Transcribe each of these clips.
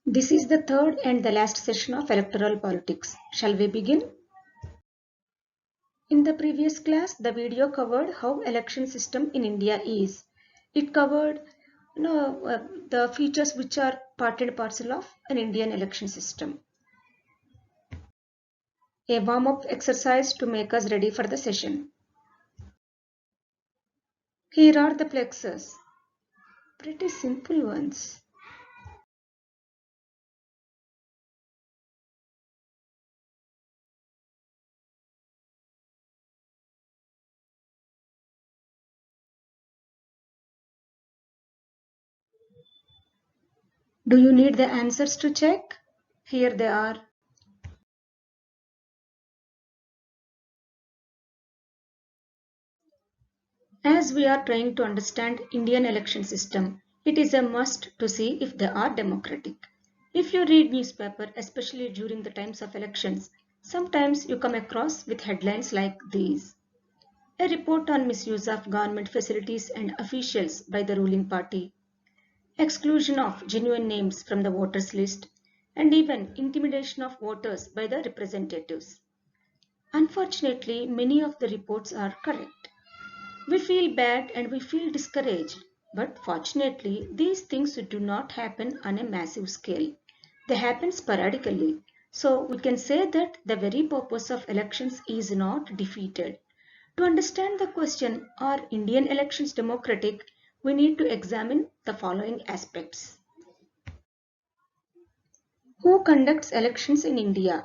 This is the third and the last session of electoral politics. Shall we begin? In the previous class, the video covered how election system in India is. It covered the features which are part and parcel of an Indian election system. A warm-up exercise to make us ready for the session. Here are the plexers. Pretty simple ones. Do you need the answers to check? Here they are. As we are trying to understand Indian election system, it is a must to see if they are democratic. If you read newspaper, especially during the times of elections, sometimes you come across with headlines like these. A report on misuse of government facilities and officials by the ruling party, exclusion of genuine names from the voters list, and even intimidation of voters by the representatives. Unfortunately, many of the reports are correct. We feel bad and we feel discouraged, but fortunately, these things do not happen on a massive scale. They happen sporadically. So we can say that the very purpose of elections is not defeated. To understand the question, are Indian elections democratic? We need to examine the following aspects. Who conducts elections in India?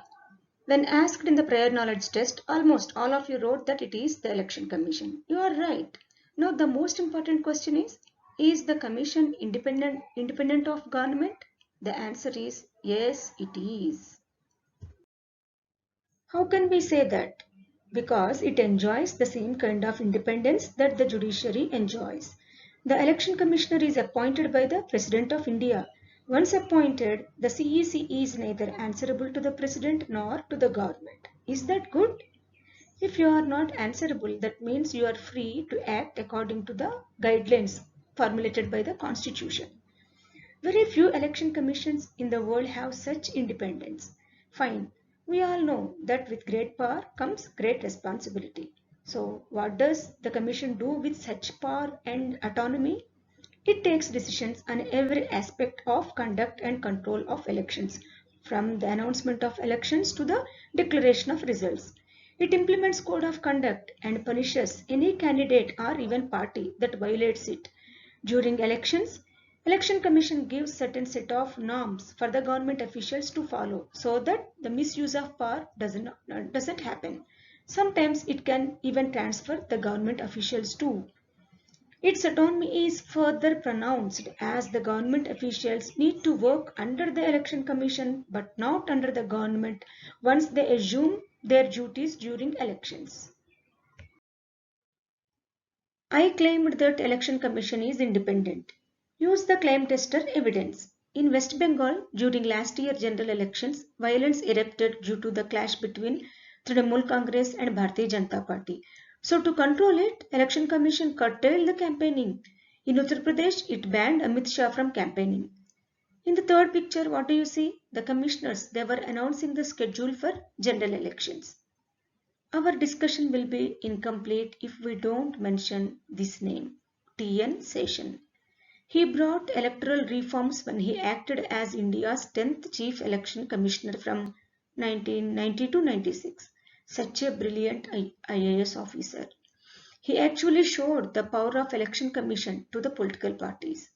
When asked in the prior knowledge test, almost all of you wrote that it is the Election Commission. You are right. Now the most important question is the commission independent of government? The answer is yes, it is. How can we say that? Because it enjoys the same kind of independence that the judiciary enjoys. The election commissioner is appointed by the President of India. Once appointed, the CEC is neither answerable to the President nor to the government. Is that good? If you are not answerable, that means you are free to act according to the guidelines formulated by the Constitution. Very few election commissions in the world have such independence. Fine. We all know that with great power comes great responsibility. So, what does the commission do with such power and autonomy? It takes decisions on every aspect of conduct and control of elections, from the announcement of elections to the declaration of results. It implements code of conduct and punishes any candidate or even party that violates it. During elections, Election Commission gives certain set of norms for the government officials to follow so that the misuse of power doesn't happen. Sometimes it can even transfer the government officials too. Its autonomy is further pronounced as the government officials need to work under the Election Commission but not under the government once they assume their duties during elections. I claimed that Election Commission is independent. Use the claim tester evidence. In West Bengal, during last year general elections, violence erupted due to the clash between Trinamool Congress and Bharatiya Janata Party. So to control it, Election Commission curtailed the campaigning. In Uttar Pradesh, it banned Amit Shah from campaigning. In the third picture, what do you see? The commissioners, they were announcing the schedule for general elections. Our discussion will be incomplete if we don't mention this name, T.N. Session. He brought electoral reforms when he acted as India's 10th Chief Election Commissioner from 1990 to 96. Such a brilliant IAS officer. He actually showed the power of Election Commission to the political parties.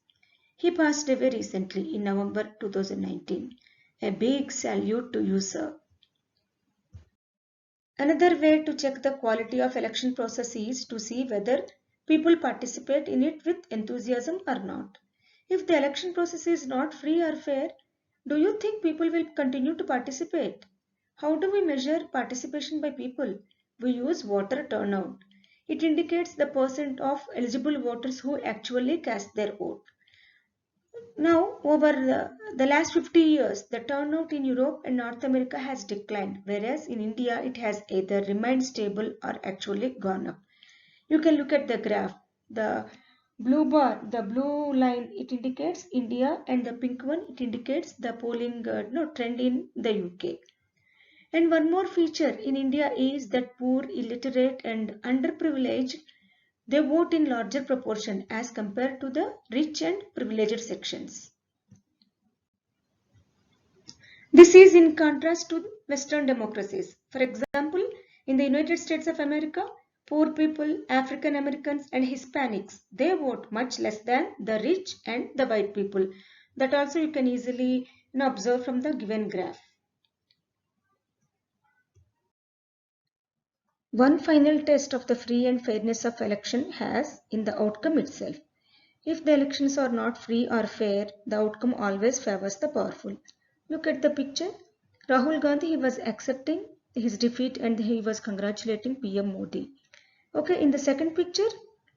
He passed away recently in November 2019. A big salute to you, sir. Another way to check the quality of election process is to see whether people participate in it with enthusiasm or not. If the election process is not free or fair, do you think people will continue to participate? How do we measure participation by people? We use voter turnout. It indicates the percent of eligible voters who actually cast their vote. Now, over the last 50 years, the turnout in Europe and North America has declined, whereas in India it has either remained stable or actually gone up. You can look at the graph. The Blue bar, the blue line, it indicates India, and the pink one, it indicates the polling trend in the UK. And one more feature in India is that poor, illiterate and underprivileged, they vote in larger proportion as compared to the rich and privileged sections. This is in contrast to Western democracies. For example, in the United States of America, poor people, African Americans and Hispanics, they vote much less than the rich and the white people. That also you can easily observe from the given graph. One final test of the free and fairness of election has in the outcome itself. If the elections are not free or fair, the outcome always favors the powerful. Look at the picture. Rahul Gandhi, he was accepting his defeat and he was congratulating PM Modi. Okay, in the second picture,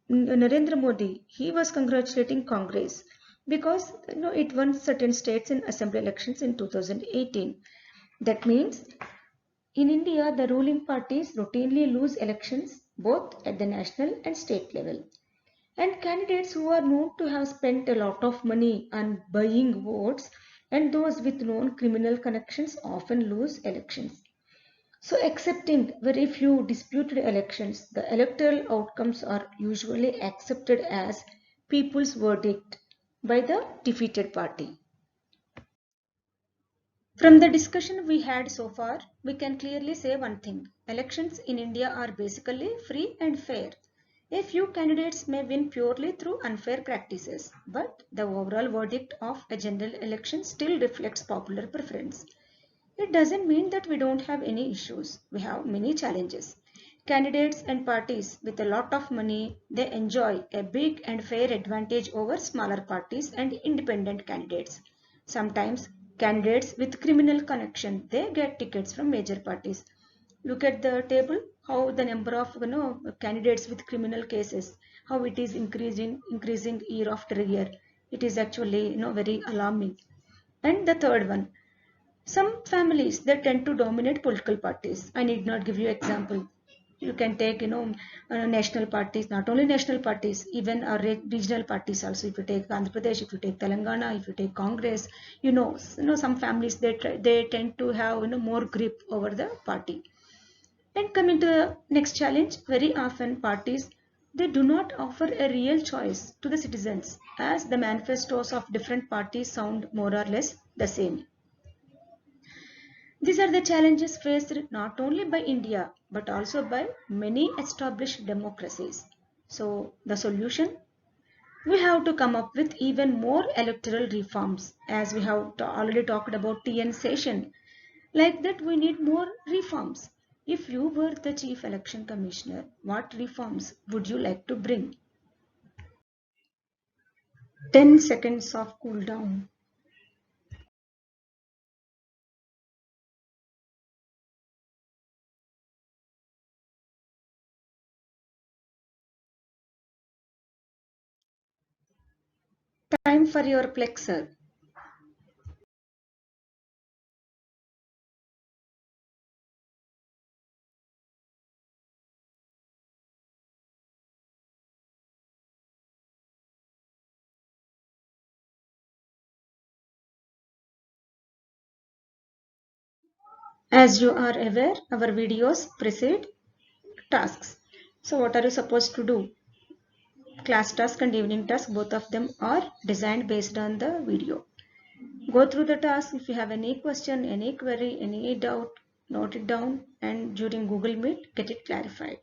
Narendra Modi, he was congratulating Congress because it won certain states in assembly elections in 2018. That means in India, the ruling parties routinely lose elections both at the national and state level. And candidates who are known to have spent a lot of money on buying votes and those with known criminal connections often lose elections. So, accepting very few disputed elections, the electoral outcomes are usually accepted as people's verdict by the defeated party. From the discussion we had so far, we can clearly say one thing. Elections in India are basically free and fair. A few candidates may win purely through unfair practices, but the overall verdict of a general election still reflects popular preference. It doesn't mean that we don't have any issues. We have many challenges. Candidates and parties with a lot of money, they enjoy a big and fair advantage over smaller parties and independent candidates. Sometimes candidates with criminal connection, they get tickets from major parties. Look at the table, how the number of candidates with criminal cases, how it is increasing year after year. It is actually very alarming. And the third one, some families they tend to dominate political parties. I need not give you example. You can take national parties, not only national parties, even regional parties also. If you take Andhra Pradesh, if you take Telangana, if you take Congress, some families they tend to have more grip over the party. And coming to the next challenge, very often parties they do not offer a real choice to the citizens as the manifestos of different parties sound more or less the same. These are the challenges faced not only by India but also by many established democracies. So, the solution? We have to come up with even more electoral reforms as we have already talked about TN session. Like that, we need more reforms. If you were the Chief Election Commissioner, what reforms would you like to bring? 10 seconds of cool down. Time for your plexer. As you are aware, our videos precede tasks. So what are you supposed to do? Class task and evening task, both of them are designed based on the video. Go through the task. If you have any question, any query, any doubt, note it down and during Google Meet, get it clarified.